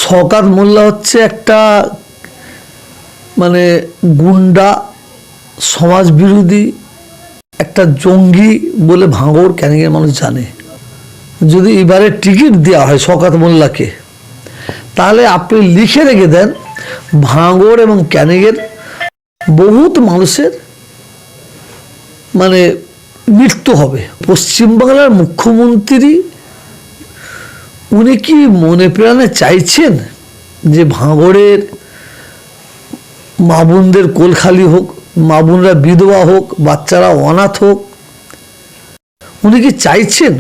শওকত মোল্লা হচ্ছে একটা মানে গুন্ডা, সমাজ বিরোধী, একটা জঙ্গি বলে ভাঙড় ক্যানিংয়ের মানুষ জানে। যদি এবারে টিকিট দেওয়া হয় শওকত মোল্লাকে, তাহলে আপনি লিখে রেখে দেন ভাঙড় এবং ক্যানিংয়ের বহুত মানুষের মানে মৃত্যু হবে। পশ্চিমবাংলার মুখ্যমন্ত্রী উনি কি মনে প্রাণে চাইছেন যে ভাঙড়ের মা বোনদের কোল খালি হোক, মা বোনরা বিধবা হোক, বাচ্চারা অনাথ হোক? উনি কি চাইছেন?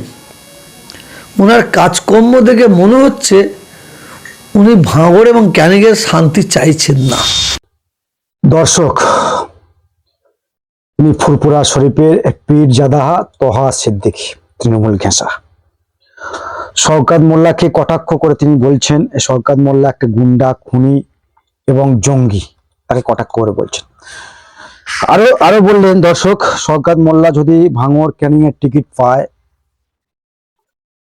ওনার কাজকর্ম দেখে মনে হচ্ছে উনি ভাঙড় এবং ক্যানিংয়ের শান্তি চাইছেন না। দর্শক, তিনি ফুরপুরা শরীফের পীরজাদা তোহা সিদ্দিকী, তৃণমূল ঘেঁষা। শওকত মোল্লাকে কটাক্ষ করে তিনি বলছেন শওকত মোল্লা একটা গুন্ডা, খুনি এবং জঙ্গি, তাকে কটাক্ষ করে বলছেন। আরো বললেন দর্শক, শওকত মোল্লা যদি ভাঙড় ক্যানিং এর টিকিট পায়,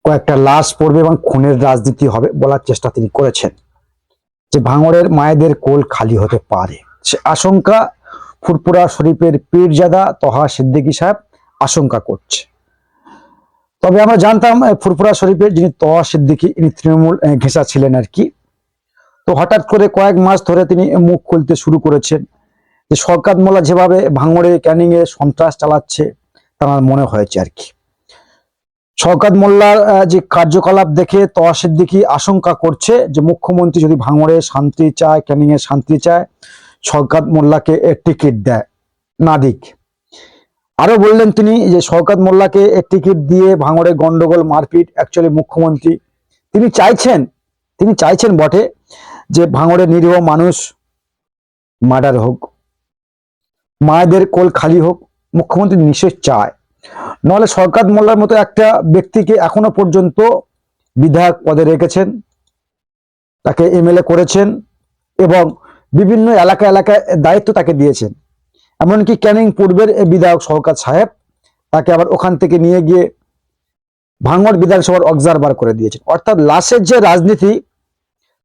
কয়েকটা লাশ পড়বে এবং খুনের রাজনীতি হবে বলার চেষ্টা তিনি করেছেন, যে ভাঙড়ের মায়েদের কোল খালি হতে পারে। সে আশঙ্কা ফুরপুরা শরীফের পীরজাদা তোহা সিদ্দিকী সাহেব আশঙ্কা করছে। তবে আমরা জানতাম ফুরপুরা শরীফের যিনি তোহা সিদ্দিকী, ইনি তৃণমূল ঘেঁষা ছিলেন আর কি। তো হঠাৎ করে কয়েক মাস ধরে তিনি মুখ খুলতে শুরু করেছেন যে শওকত মোল্লা যেভাবে ভাঙড়ে ক্যানিং এ সন্ত্রাস চালাচ্ছে তার মনে হয়েছে আর কি। শওকত মোল্লার যে কার্যকলাপ দেখে তোহা সিদ্দিকী আশঙ্কা করছে যে মুখ্যমন্ত্রী যদি ভাঙড়ে শান্তি চায়, ক্যানিং এ শান্তি চায়, শওকত মোল্লাকে টিকিট দেয় না দিক। আরো বললেন তিনি যে শওকত মোল্লাকে টিকিট দিয়ে ভাঙড়ে গন্ডগোল, মারপিট, অ্যাকচুয়ালি মুখ্যমন্ত্রী তিনি চাইছেন বটে যে ভাঙড়ে নিরীহ মানুষ মার্ডার হোক, মায়েদের কোল খালি হোক, মুখ্যমন্ত্রী নিশ্চয় চায়। নাহলে শওকত মোল্লার মতো একটা ব্যক্তিকে এখনো পর্যন্ত বিধায়ক পদে রেখেছেন, তাকে এমএলএ করেছেন এবং বিভিন্ন এলাকায় দায়িত্ব তাকে দিয়েছেন। এমনকি ক্যানিং পূর্বের বিধায়ক শওকত সাহেব তাকে আবার ওখান থেকে নিয়ে গিয়ে ভাঙড় বিধানসভার অবজারভার করে দিয়েছেন। অর্থাৎ লাশের যে রাজনীতি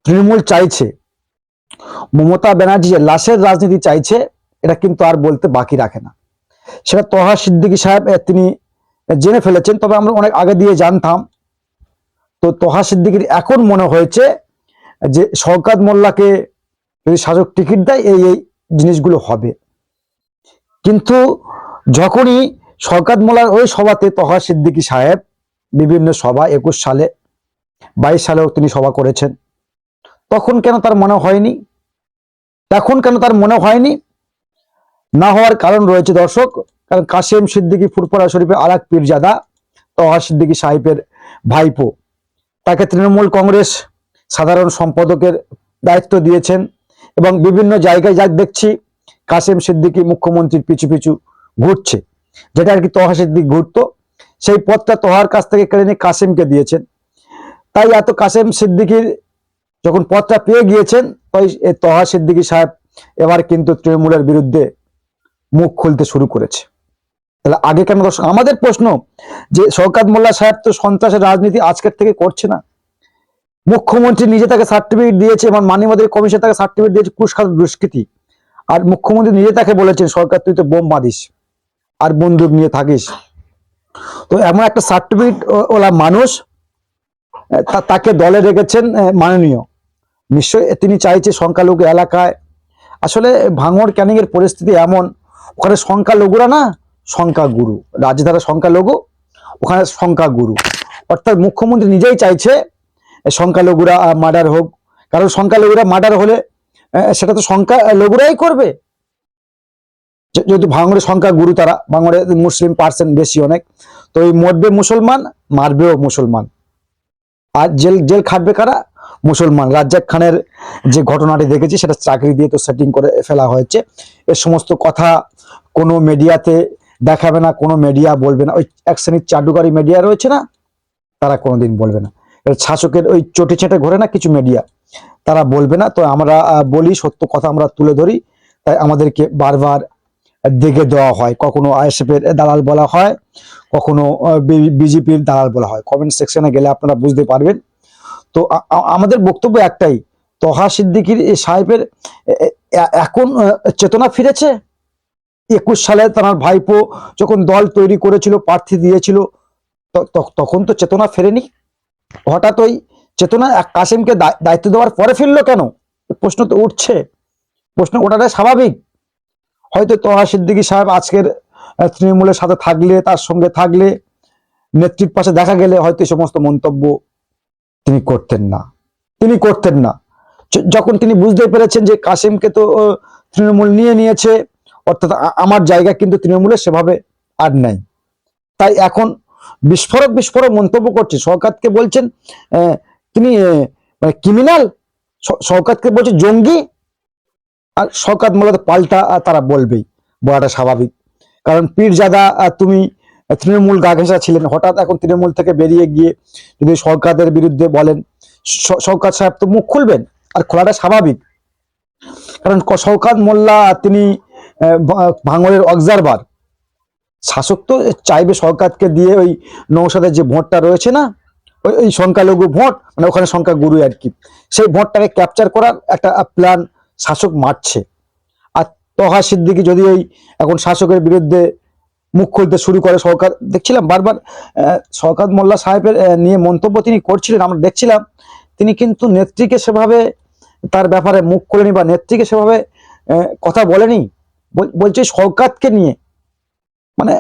তৃণমূল চাইছে, মমতা ব্যানার্জি যে লাশের রাজনীতি চাইছে, এটা কিন্তু আর বলতে বাকি রাখে না। সেটা তোহা সিদ্দিকী সাহেব তিনি জেনে ফেলেছেন। তবে আমরা অনেক আগে দিয়ে জানতাম। তো তোহা সিদ্দিকীর এখন মনে হয়েছে যে শওকত মোল্লাকে যদি শাসক টিকিট দেয় এই জিনিসগুলো হবে। কিন্তু যখনই শওকত মোল্লার ওই সভাতে তোহা সিদ্দিকী সাহেব বিভিন্ন সভা 21 সালে, 22 সালেও তিনি সভা করেছেন, তখন কেন তার মনে হয়নি? না হওয়ার কারণ রয়েছে দর্শক। কারণ কাসেম সিদ্দিকী ফুরপুরা শরীফের আর এক পীরজাদা তোহা সিদ্দিকী সাহেবের ভাইপো, তাকে তৃণমূল কংগ্রেস সাধারণ সম্পাদকের দায়িত্ব দিয়েছেন এবং বিভিন্ন জায়গায় যা দেখছি কাসেম সিদ্দিকী মুখ্যমন্ত্রীর পিছু পিছু ঘুরছে, যেটা আর কি তোহা সিদ্দিকী ঘুরতো, সেই পদটা তোহার কাছ থেকে কেড়ে নিয়ে কাসেমকে দিয়েছেন। তাই এত কাসেম সিদ্দিকীর যখন পদটা পেয়ে গিয়েছেন, তাই তোহা সিদ্দিকী সাহেব এবার কিন্তু তৃণমূলের বিরুদ্ধে মুখ খুলতে শুরু করেছে। তাহলে আগে কেন? আমাদের প্রশ্ন যে শওকত মোল্লা সাহেব তো সন্ত্রাসের রাজনীতি আজকের থেকে করছে না। মুখ্যমন্ত্রী নিজে তাকে সার্টিফিকেট দিয়েছে এবং মানবাধিকার কমিশন তাকে সার্টিফিকেট দিয়েছে কুখ্যাত দুষ্কৃতী। আর মুখ্যমন্ত্রী নিজে তাকে বলেছেন সরকার তুই তো বোম বাঁধিস আর বন্দুক নিয়ে থাকিস। তো এমন একটা সার্টিফিকেট ওলা মানুষ তাকে দলে রেখেছেন মাননীয়। নিশ্চয়ই তিনি চাইছে সংখ্যালঘু এলাকায়, আসলে ভাঙড় ক্যানিং এর পরিস্থিতি এমন, ওখানে সংখ্যালঘুরা না সংখ্যাগুরু, রাজধারা সংখ্যালঘু, ওখানে সংখ্যাগুরু। অর্থাৎ মুখ্যমন্ত্রী নিজেই চাইছে সংখ্যালঘুরা মার্ডার হোক, কারণ সংখ্যালঘুরা মার্ডার হলে সেটা তো সংখ্যালঘুরাই করবে। যেহেতু ভাঙড়ের সংখ্যাগুরু তারা, ভাঙড়ে মুসলিম পার্সেন্ট বেশি অনেক, তো এই মরবে মুসলমান, মারবেও মুসলমান, আর জেল খাটবে কারা? মুসলমান। রাজ্জাক খানের যে ঘটনাটি দেখেছি সেটা চাকরি দিয়ে তো সেটিং করে ফেলা হয়েছে। এ সমস্ত কথা কোনো মিডিয়াতে দেখাবে না, কোনো মিডিয়া বলবে না। ওই এক শ্রেণীর চাটুকারী মিডিয়া রয়েছে না, তারা কোনোদিন বলবে না। শাসকের ওই চটি ছেটে ঘোরে না কিছু মিডিয়া, তারা বলবে না। তো আমরা বলি, সত্য কথা আমরা তুলে ধরি, তাই আমাদেরকে বারবার দেখে দেওয়া হয়। কখনো আইএসএফ এর দালাল বলা হয়, কখনো বিজেপির দালাল বলা হয়। কমেন্ট সেকশনে গেলে আপনারা বুঝতে পারবেন। তো আমাদের বক্তব্য একটাই, তহা সিদ্দিকীর সাহেবের এখন চেতনা ফিরেছে? 21 সালে তার ভাইপো যখন দল তৈরি করেছিল, প্রার্থী দিয়েছিল, তখন তো চেতনা ফেরেনি। হঠাৎ ওই চেতনা কাসেমকে দায়িত্ব দেওয়ার পরে ফিরলো কেন? প্রশ্ন তো উঠছে। প্রশ্ন ওঠাটাই স্বাভাবিক। হয়তো তহা সিদ্দিকী সাহেব আজকের তৃণমূলের সাথে থাকলে, তার সঙ্গে থাকলে, নেত্রীর পাশে দেখা গেলে হয়তো এই সমস্ত মন্তব্য তিনি করতেন না। যখন তিনি বুঝতে পেরেছেন যে কাসেমকে তো তৃণমূল নিয়ে নিয়েছে, অর্থাৎ আমার জায়গা কিন্তু তৃণমূলে সেভাবে আর নাই, তাই এখন বিস্ফোরক মন্তব্য করছে। শওকতকে বলছেন তিনি মানে ক্রিমিনাল, শওকতকে বলছে জঙ্গি। আর শওকত মূলত পাল্টা তারা বলবেই, বলাটা স্বাভাবিক। কারণ পীরজাদা তুমি তৃণমূল গা ঘেঁষা ছিলেন, হঠাৎ এখন তৃণমূল থেকে বেরিয়ে গিয়ে যদি শওকতের বিরুদ্ধে বলেন, শওকত সাহেব তো মুখ খুলবেন, আর খোলাটা স্বাভাবিক। কারণ শওকত মোল্লা তিনি ভাঙড়ের অবজারভার। শাসক তো চাইবে শওকতকে দিয়ে ওই নওশাদের যে ভোটটা রয়েছে না, ওই সংখ্যালঘু ভোট, মানে ওখানে সংখ্যাগুরু আর কি, সেই ভোটটাকে ক্যাপচার করার একটা প্ল্যান শাসক মারছে। আর তহা সিদ্দিকী যদি ওই এখন শাসকের বিরুদ্ধে মুখ খুলতে শুরু করে, শওকত দেখছিলাম বারবার শওকত মোল্লা সাহেবের নিয়ে মন্তব্য তিনি করছিলেন, আমরা দেখছিলাম তিনি কিন্তু নেত্রীকে সেভাবে তার ব্যাপারে মুখ খোলেনি বা নেত্রীকে সেভাবে কথা বলেনি, বলছে শওকতকে নিয়ে। মানে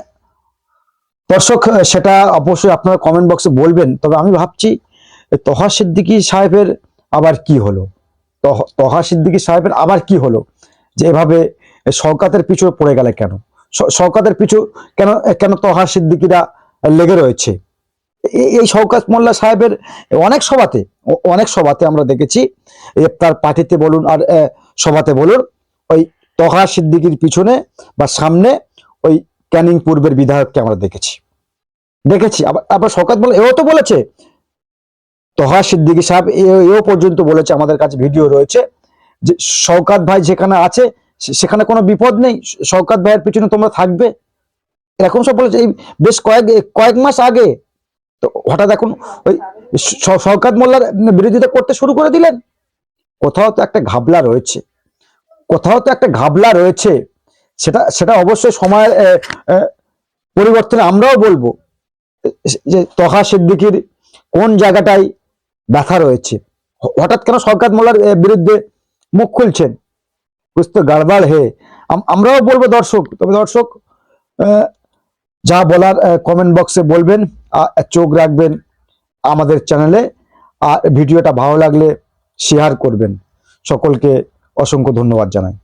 দর্শক সেটা অবশ্যই আপনারা কমেন্ট বক্সে বলবেন। তবে আমি ভাবছি তহা সিদ্দিকী সাহেবের আবার কি হলো, তহা সিদ্দিকী সাহেবের আবার কি হলো যে এভাবে শওকতের পিছু পড়ে গেলে কেন? শওকতের পিছু কেন কেন তহা সিদ্দিকীরা লেগে রয়েছে? এই শওকত মোল্লা সাহেবের অনেক সভাতে আমরা দেখেছি, তার পার্টিতে বলুন আর সভাতে বলুন, ওই তহা সিদ্দিকীর পিছনে বা সামনে ওই ক্যানিং পূর্বের বিধায়ককে আমরা দেখেছি। আবার শওকত মোল্লা এও তো বলেছে, তহা সিদ্দিকী সাহেব এও পর্যন্ত বলেছে, আমাদের কাছে ভিডিও রয়েছে, যে শওকত ভাই যেখানে আছে সেখানে কোনো বিপদ নেই, শওকত ভাইয়ের পিছনে তোমরা থাকবে, এরকম সব বলেছে। এই বেশ কয়েক মাস আগে। তো হঠাৎ এখন ওই শওকত মোল্লার বিরোধিতা করতে শুরু করে দিলেন। কোথাও তো একটা ঘাবলা রয়েছে, সেটা অবশ্যই সময়ের পরিবর্তনে আমরাও বলবো যে তহা সিদ্দিকীর কোন জায়গাটায় ব্যথা রয়েছে, হঠাৎ কেন শওকত মোল্লার বিরুদ্ধে মুখ খুলছেন, কুছ তো গড়বড় হে। আমরাও বলবো দর্শক। তবে দর্শক যা বলার কমেন্ট বক্সে বলবেন, চোখ রাখবেন আমাদের চ্যানেলে, আর ভিডিওটা ভালো লাগলে শেয়ার করবেন। সকলকে অসংখ্য ধন্যবাদ জানাই।